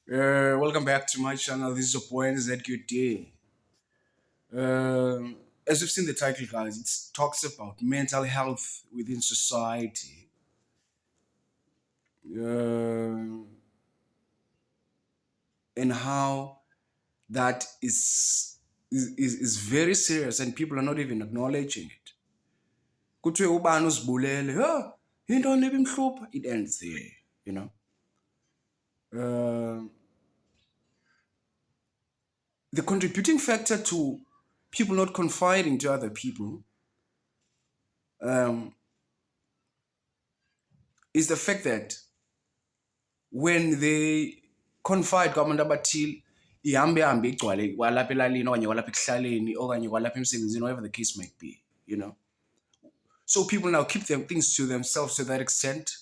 Welcome back to my channel. This is your boy ZQD. As you've seen the title, guys, it talks about mental health within society, uh, and how that is very serious, and people are not even acknowledging it. Kuthiwe ubani uzibulele, yintoni ebimhlupha? It ends there, you know. Uh, the contributing factor to people not confiding to other people um, is the fact that when they confide kwabantu abathile ihambe igcwale kwalapha elalini okanye kwalapha ekuhlaleni okanye kwalapha emsebenzini, whatever the case might be, you know. So people now keep them things to themselves to that extent.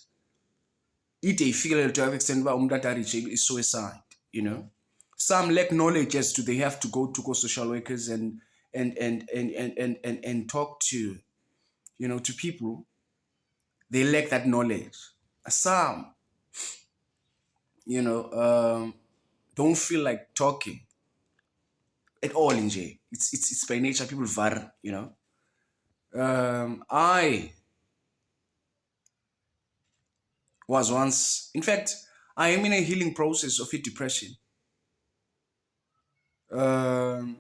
Ide ifikelele to that extent uba umuntu ataritshe i-suicide, you know. Some lack knowledge as to they have to go to social workers and talk to, you know, to people. They lack that knowledge. Some, you know, don't feel like talking at all in J. It's by nature people var, you know. I was once, in fact, I am in a healing process of depression. Um,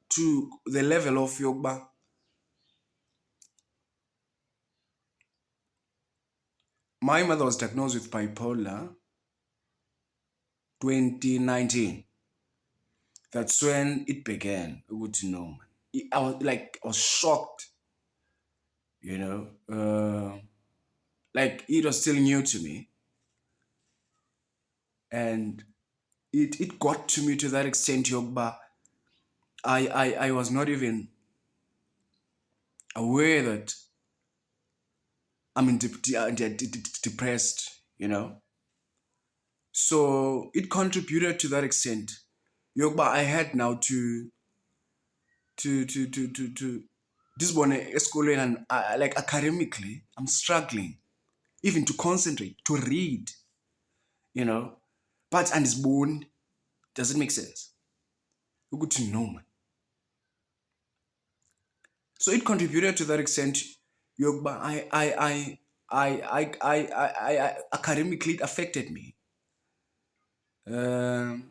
to the level of Yogba. My mother was diagnosed with bipolar 2019. That's when it began. Good to know. I was shocked, you know. Like it was still new to me. And it got to me to that extent, Yogba. I was not even aware that I'm depressed, you know. So it contributed to that extent. Yogba, I had now to this one school and like academically, I'm struggling even to concentrate, to read, you know. But and it's born, does it make sense? You're good to know, man. So it contributed to that extent. Yogba, academically it affected me. Um,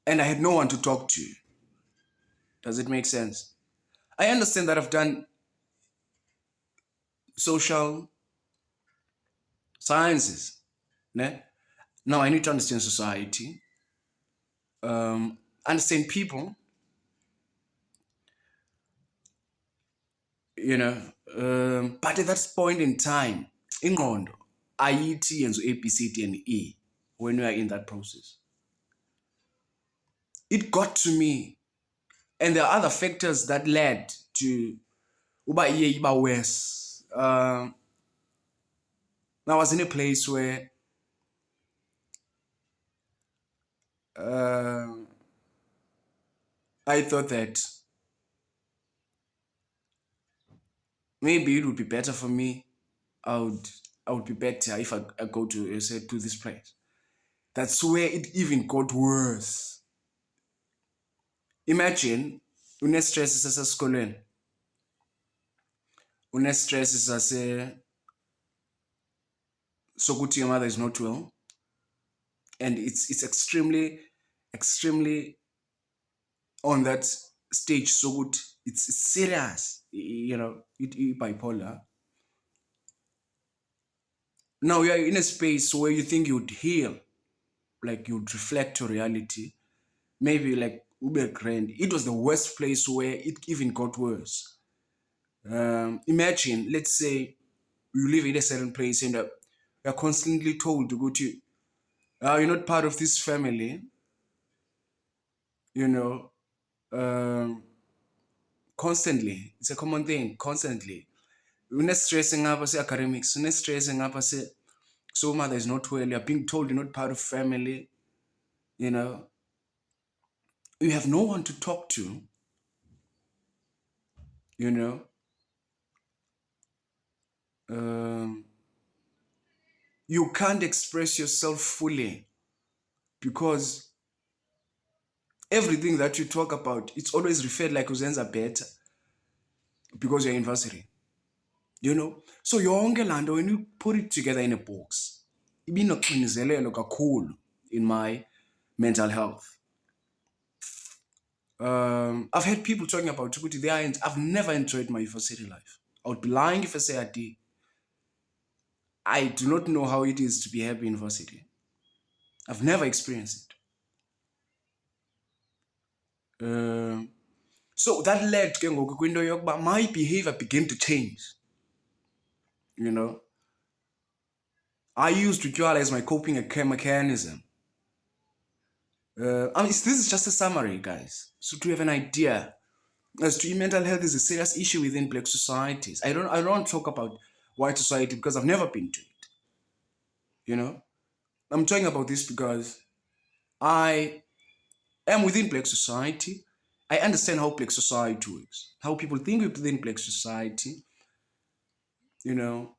and I had no one to talk to. Does it make sense? I understand that I've done social sciences. Ne? Now I need to understand society, understand people, you know. But at that point in time, ingqondo ayithi yenza A, B, C, D, and E when we are in that process. It got to me, and there are other factors that led to uba iye iba worse. I was in a place where I thought that maybe it would be better for me. I would be better if I go to say to this place. That's where it even got worse. Imagine une-stress sasesikolweni, une-stress sokuthi your mother is not well, and it's extremely on that stage sokuthi it's serious, you know, bipolar. Now you're in a space where you think you'd heal, like you'd reflect to reality, maybe like ube grand. It was the worst place where it even got worse. Imagine, let's say you live in a certain place and you're constantly told to go to, you're not part of this family, you know, constantly. It's a common thing, constantly. Une-stressing up academics, une-stressing up so mother is not well, you're being told you're not part of family, you know. You have no one to talk to, you know. Um, you can't express yourself fully because everything that you talk about, it's always referred like uzenza better because you're in university, you know? So yonke lando, when you put it together in a box, ibinoxinizelelo kakhulu in my mental health. I've heard people talking about ukuthi I've never enjoyed my university life. I would be lying if I say I did. I do not know how it is to be happy in university. I've never experienced it. So that led ke ngoku kwinto yokuba my behavior began to change. You know, I used ritual as my coping mechanism. This is just a summary, guys. So to have an idea as to mental health is a serious issue within Black societies. I don't talk about white society because I've never been to it. You know, I'm talking about this because I am within Black society. I understand how Black society works, how people think within Black society. You know,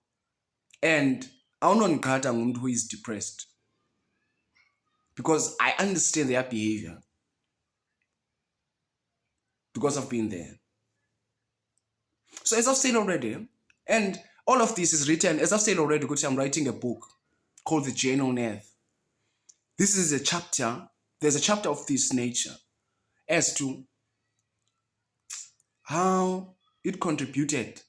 and awunondikhatha ngumuntu who is depressed because I understand their behavior because I've been there. So as I've said already, and all of this is written, as I've said already, because I'm writing a book called The Journey on Earth. This is a chapter, there's a chapter of this nature as to how it contributed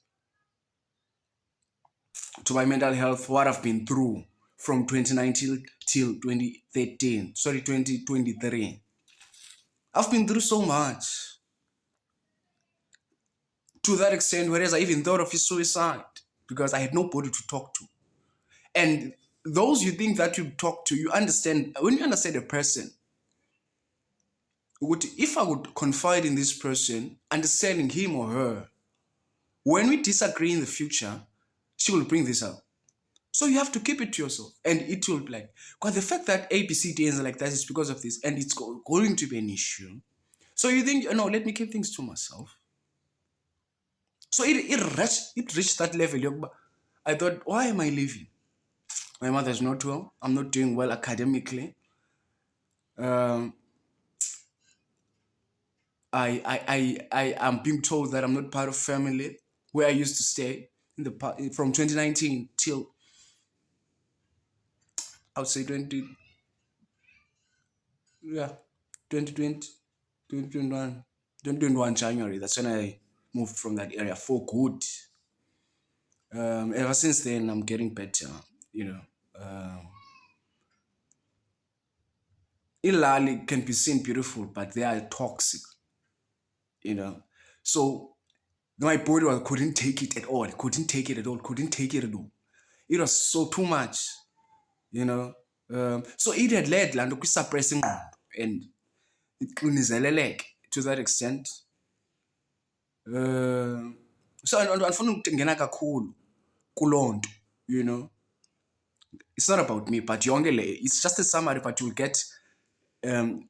to my mental health, what I've been through from 2019 till 2023. I've been through so much. To that extent, whereas I even thought of suicide because I had nobody to talk to. And those you think that you talk to, you understand, when you understand a person, if I would confide in this person, understanding him or her, when we disagree in the future, she will bring this up. So you have to keep it to yourself. And it will be like, because the fact that ABCD is like that is because of this, and it's going to be an issue. So you think, no, let me keep things to myself. So it reached that level. I thought, why am I leaving? My mother's not well. I'm not doing well academically. I am being told that I'm not part of family where I used to stay from 2019 till I would say 2020, 2021 January. That's when I moved from that area for good. Ever since then, I'm getting better. You know, Ilali can be seen beautiful, but they are toxic. You know, so my body couldn't take it at all. Couldn't take it at all. Couldn't take it at all. It was so too much. You know, so it had led land suppressing and it to that extent. So andifuna ukungena kakhulu kuloo nto, you know. It's not about me, but yonke le, it's just a summary, but you'll get le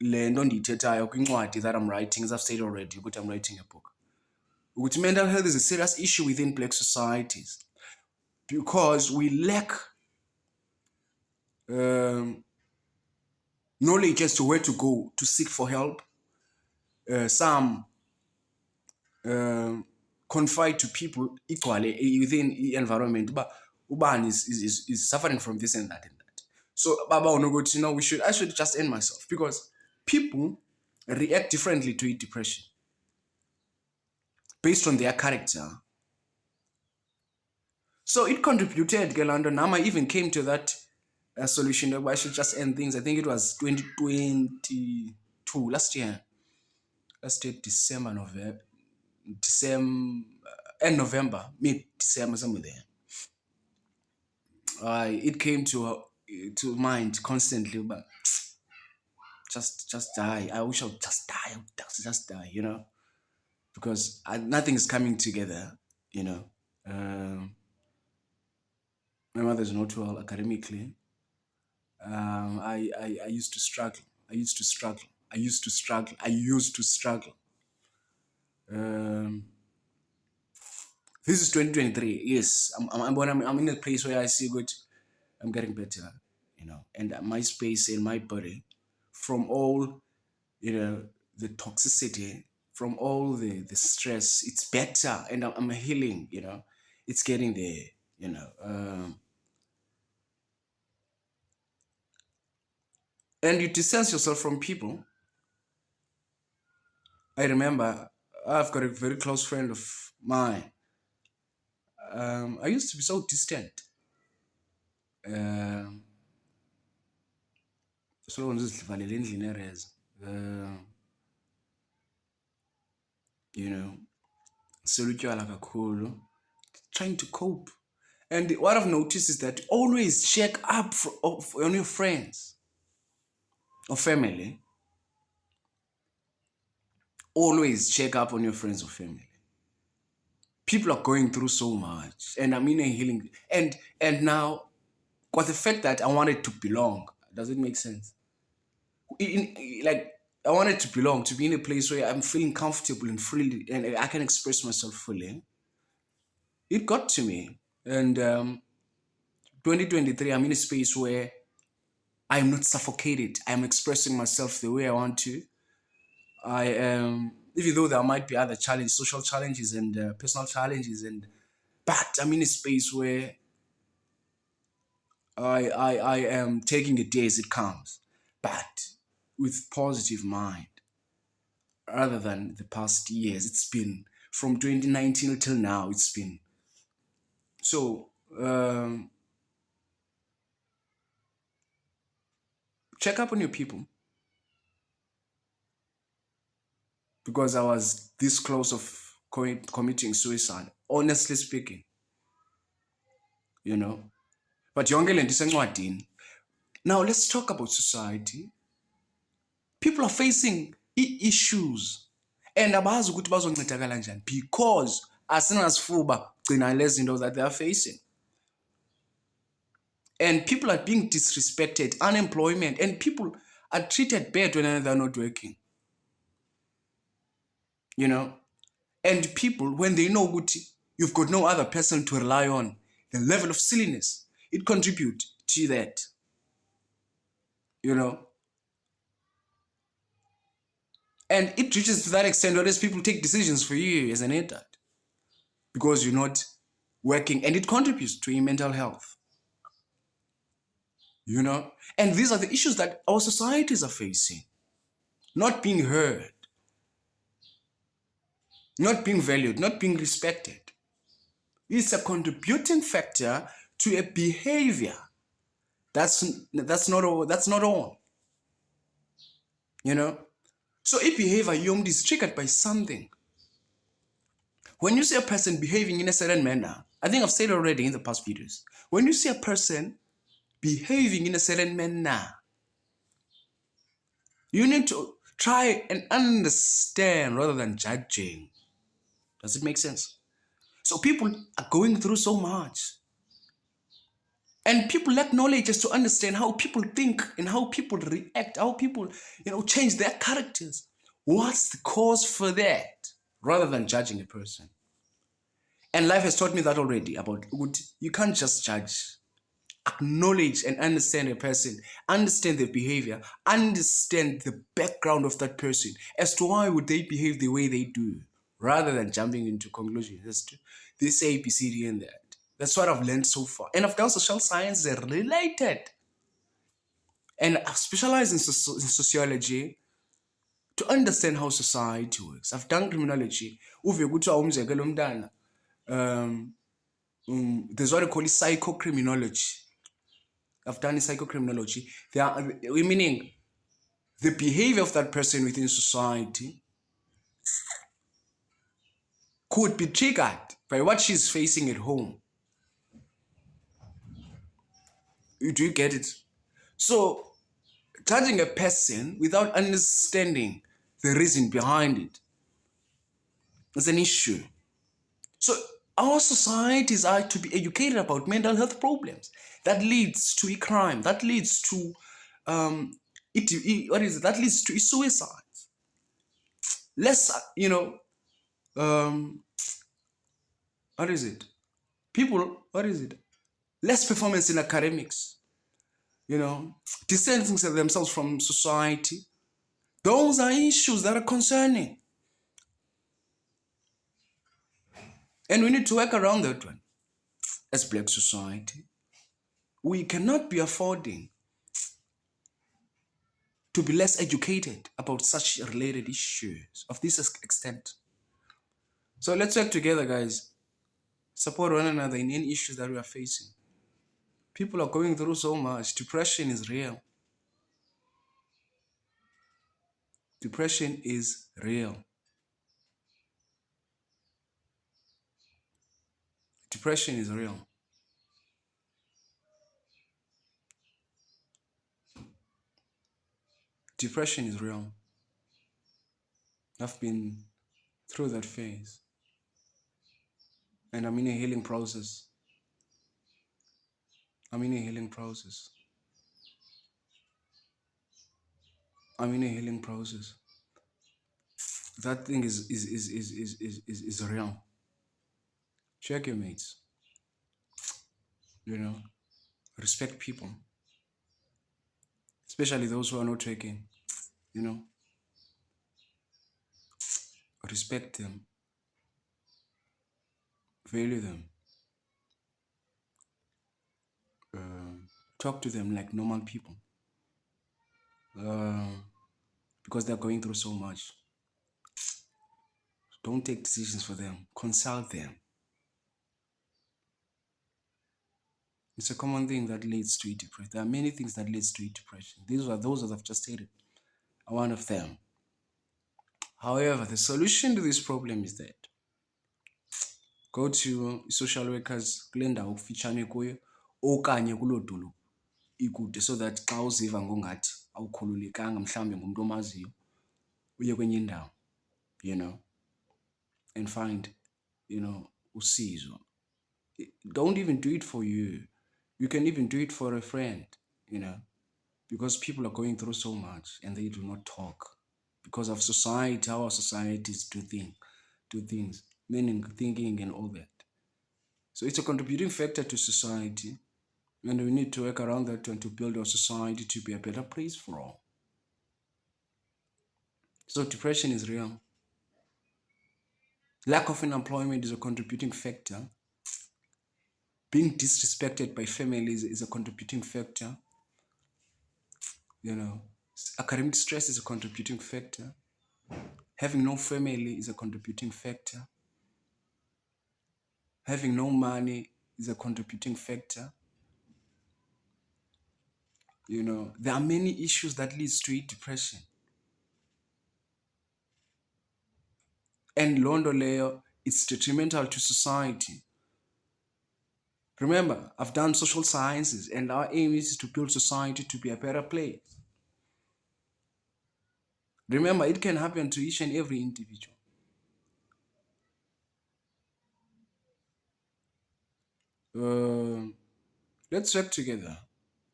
nto ndiyithethayo kwincwadi that I'm writing, as I've said already, ukuthi I'm writing a book. Ukuthi mental health is a serious issue within Black societies because we lack knowledge as to where to go to seek for help. Some confide to people equally within the environment, but Uban is suffering from this and that and that. So Baba Onogot, you know, I should just end myself because people react differently to depression based on their character. So it contributed, Gelando. Now I even came to that solution that I should just end things. I think it was 2022, last year, December, end November, mid-December, somewhere there. It came to mind constantly, but just die. I wish I would just die. I would just die, you know, because nothing is coming together, you know. My mother's not well academically. I used to struggle. This is 2023. Yes, I'm in a place where I see good. I'm getting better, and my space and my body from all, the toxicity, from all the stress, it's better, and I'm healing, it's getting there, you know. And you distance yourself from people. I remember I've got a very close friend of mine. I used to be so distant. Um, so ndizivalele endlini ereza. You know, selutywala kakhulu, trying to cope. And what I've noticed is that always check up on your friends or family. Always check up on your friends or family. People are going through so much, and I'm in a healing. And now, with the fact that I wanted to belong, does it make sense? Like, I wanted to belong, to be in a place where I'm feeling comfortable and freely, and I can express myself fully. It got to me, and 2023, I'm in a space where I'm not suffocated. I'm expressing myself the way I want to. I am, even though there might be other challenges, social challenges and personal challenges, but I'm in a space where I am taking a day as it comes, but with positive mind, rather than the past years. It's been from 2019 till now. It's been so. Check up on your people, because I was this close of committing suicide. Honestly speaking, you know. But yonke le nto isencwadini. Now let's talk about society. People are facing issues, and abazi ukuthi bazoncedakala njani because asinasifuba gcina lezi zinto that they are facing. And people are being disrespected, unemployment, and people are treated bad when they're not working. You know? And people, when they know that you've got no other person to rely on, the level of silliness, it contributes to that. You know? And it reaches to that extent where people take decisions for you as an adult because you're not working, and it contributes to your mental health. You know? And these are the issues that our societies are facing. Not being heard, not being valued, not being respected. It's a contributing factor to a behavior that's not all. You know? So if behavior is triggered by something. When you see a person behaving in a certain manner, I think I've said already in the past videos, when you see a person behaving in a certain manner, you need to try and understand rather than judging. Does it make sense? So people are going through so much. And people lack knowledge as to understand how people think and how people react, how people, change their characters. What's the cause for that? Rather than judging a person. And life has taught me that already about you can't just judge. Acknowledge and understand a person, understand their behavior, understand the background of that person as to why would they behave the way they do, rather than jumping into conclusions as to this A, B, C, D, and that. That's what I've learned so far. And I've done social science related. And I've specialized in sociology to understand how society works. I've done criminology. There's what I call psychocriminology. I've done psychocriminology. Meaning the behavior of that person within society could be triggered by what she's facing at home. Do you get it? So, judging a person without understanding the reason behind it is an issue. So, our societies are to be educated about mental health problems. That leads to a crime. That leads to That leads to suicides. Less, what is it? People, what is it? less performance in academics, distancing themselves from society. Those are issues that are concerning. And we need to work around that one. As Black society, we cannot be affording to be less educated about such related issues of this extent. So let's work together, guys. Support one another in any issues that we are facing. People are going through so much. Depression is real. Depression is real. Depression is real. Depression is real. I've been through that phase. And I'm in a healing process. I'm in a healing process. I'm in a healing process. That thing is real. Check your mates. Respect people. Especially those who are not taking. Respect them. Value them. Talk to them like normal people. Because they're going through so much. Don't take decisions for them. Consult them. It's a common thing that leads to depression. There are many things that leads to depression. Those that I've just stated are one of them. However, the solution to this problem is that go to social workers kule ndawo kufitshane kuyo okanye kuloo dolophu ikude, so that xa uziva ngongathi awukhululekanga mhlawumbi ngumntu omaziyo uye kwenye indawo, and find, usizo. Don't even do it for you. You can even do it for a friend, because people are going through so much and they do not talk because of society, how our societies do things, meaning thinking and all that. So it's a contributing factor to society, and we need to work around that one to build our society to be a better place for all. So depression is real. Lack of employment is a contributing factor. Being disrespected by families is a contributing factor. Academic stress is a contributing factor. Having no family is a contributing factor. Having no money is a contributing factor. There are many issues that leads to depression. And Londo Leo, it's detrimental to society. Remember, I've done social sciences, and our aim is to build society to be a better place. Remember, it can happen to each and every individual. Let's work together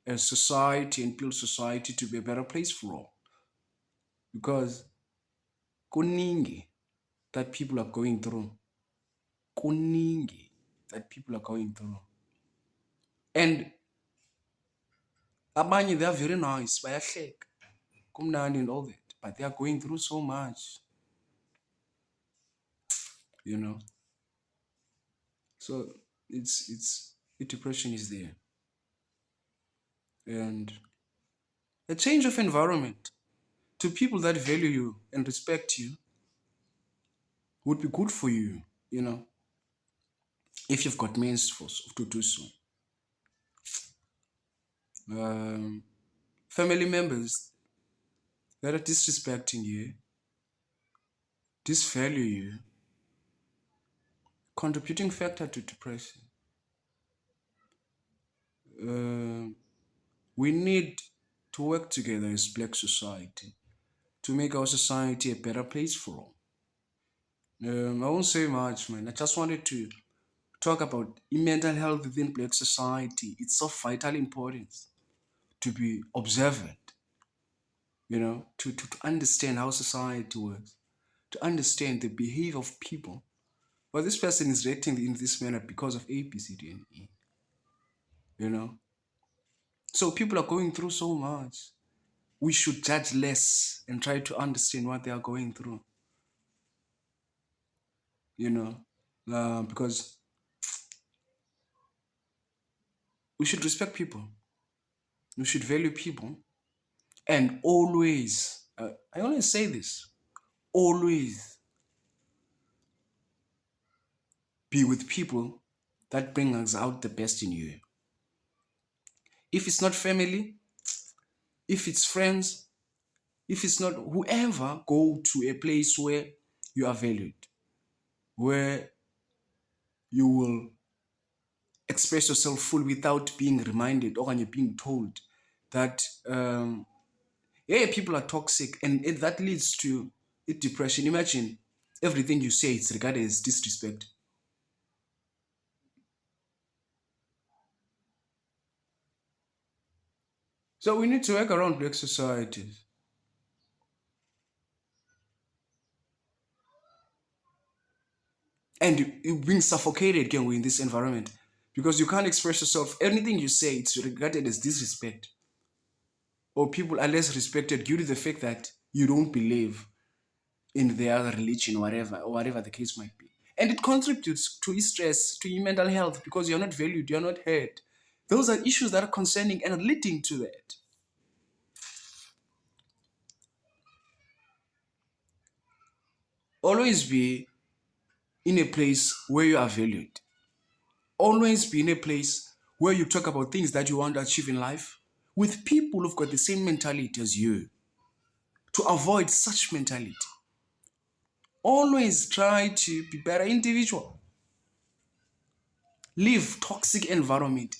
as society and build society to be a better place for all. Because kuningi that people are going through. Kuningi that people are going through. And abanye, they are very nice, bayahleka, kumnandi and all that, but they are going through so much. So depression is there. And a change of environment to people that value you and respect you would be good for you, if you've got means to do so. Family members that are disrespecting you, disvalue you, contributing factor to depression. We need to work together as Black society to make our society a better place for all. I won't say much, man. I just wanted to talk about mental health within Black society. It's of vital importance to be observant, to understand how society works, to understand the behavior of people. But this person is reacting in this manner because of A, B, C, D, and E. you know. So people are going through so much. We should judge less and try to understand what they are going through, you know, because we should respect people, we should value people, and always, I always say this, always be with people that bring us out the best in you. If it's not family, if it's friends, if it's not whoever, go to a place where you are valued, where you will express yourself fully without being reminded or you're being told that yeah, people are toxic, and that leads to depression. Imagine everything you say is regarded as disrespect. So we need to work around black societies. And you being suffocated can in this environment because you can't express yourself. Anything you say, it's regarded as disrespect. Or people are less respected due to the fact that you don't believe in their religion, whatever, or whatever the case might be. And it contributes to stress, to your mental health, because you're not valued, you're not heard. Those are issues that are concerning and are leading to that. Always be in a place where you are valued. Always be in a place where you talk about things that you want to achieve in life with people who've got the same mentality as you, to avoid such mentality. Always try to be better individual. Leave toxic environment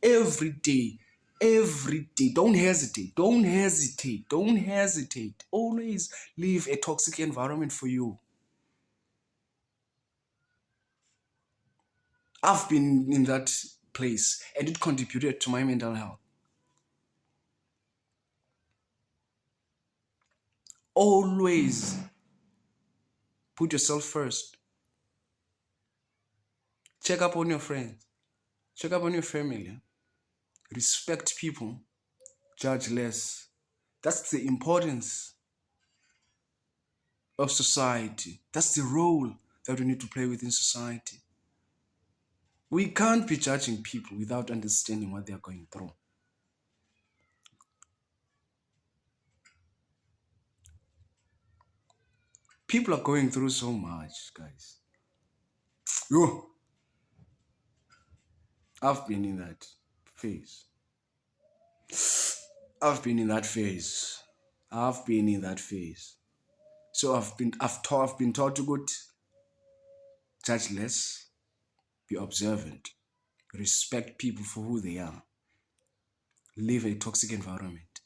every day. Every day. Don't hesitate. Don't hesitate. Don't hesitate. Always leave a toxic environment for you. I've been in that place and it contributed to my mental health. Always put yourself first. Check up on your friends. Check up on your family. Respect people. Judge less. That's the importance of society. That's the role that we need to play within society. We can't be judging people without understanding what they're going through. People are going through so much, guys. Yo, I've been in that phase. I've been in that phase. I've been in that phase. So I've been taught to go judge less, be observant, respect people for who they are, live a toxic environment,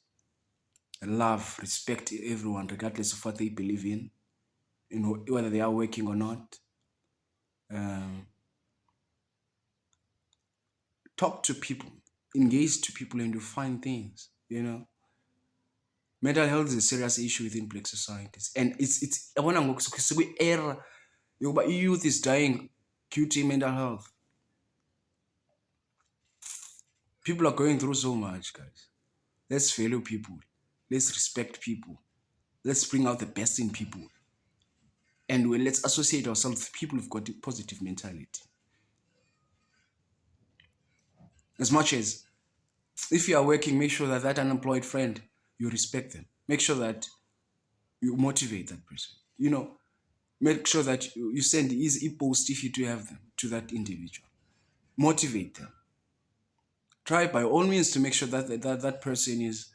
love, respect everyone regardless of what they believe in, whether they are working or not. Um, Talk to people, engage to people, and you find things. Mental health is a serious issue within black societies, and it's. I want to era yokuba youth is dying due to mental health. People are going through so much, guys. Let's value people. Let's respect people. Let's bring out the best in people. And let's associate ourselves with people who've got a positive mentality. As much as if you are working, make sure that that unemployed friend, you respect them. Make sure that you motivate that person. Make sure that you send easy post if you do have them to that individual. Motivate them. Try by all means to make sure that person is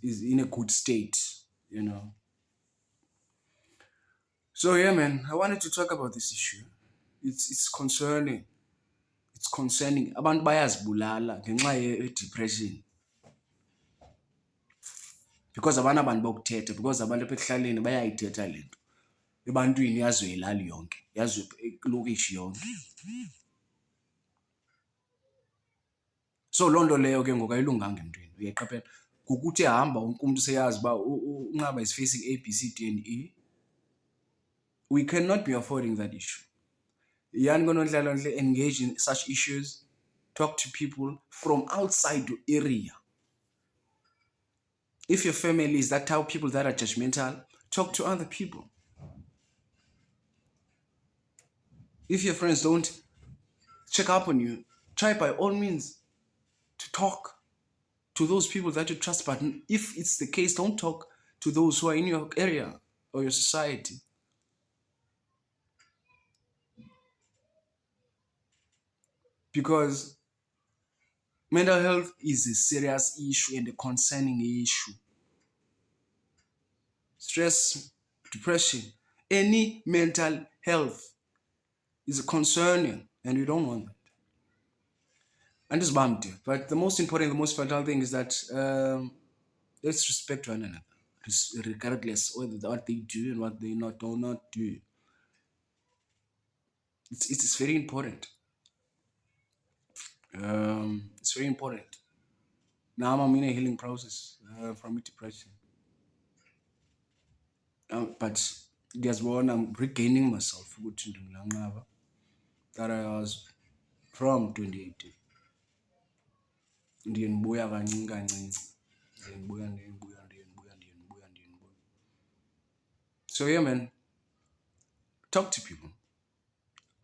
in a good state. So yeah, man, I wanted to talk about this issue. It's concerning. It's concerning. Abantu bayazibulala ngenxa ye-depression. Because abantu bokuthetha, because abantu apha ekuhlaleni bayayithetha le nto. Ebantwini yaziwe ilali yonke, yaziwe ilokishi yonke. So loo nto leyo ke ngoku ayilunganga emntwini, uyaqaphela. Ngokuthi ehamba wonke umntu seyazi uba uNcaba is facing A, B, C, D and E. We cannot be affording that issue. Yani konondlalontle engage in such issues Talk to people from outside your area. If your family is that type of people that are judgmental, talk to other people. If your friends don't check up on you, try by all means to talk to those people that you trust. But if it's the case, don't talk to those who are in your area or your society. Because mental health is a serious issue and a concerning issue. Stress, depression, any mental health is concerning, and we don't want that. And it's bummed. But the most important, the most vital thing is that let's respect one another, regardless whether what they do and what they not do not do. It's very important. It's very important. Now I'm in a healing process from depression. But there's one I'm regaining myself that I was from 2018. Ndiyendibuya kancinci kancinci. Ndiyendibuya. So yeah, man, talk to people.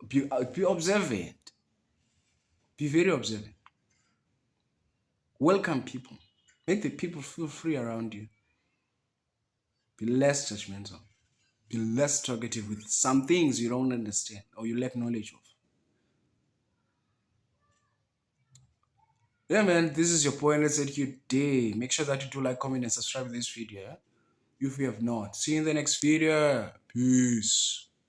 Be observant. Be very observant. Welcome people. Make the people feel free around you. Be less judgmental. Be less talkative with some things you don't understand or you lack knowledge of. Yeah, man, this is your boy. Let's say you day. Make sure that you do like, comment, and subscribe to this video. If you have not. See you in the next video. Peace.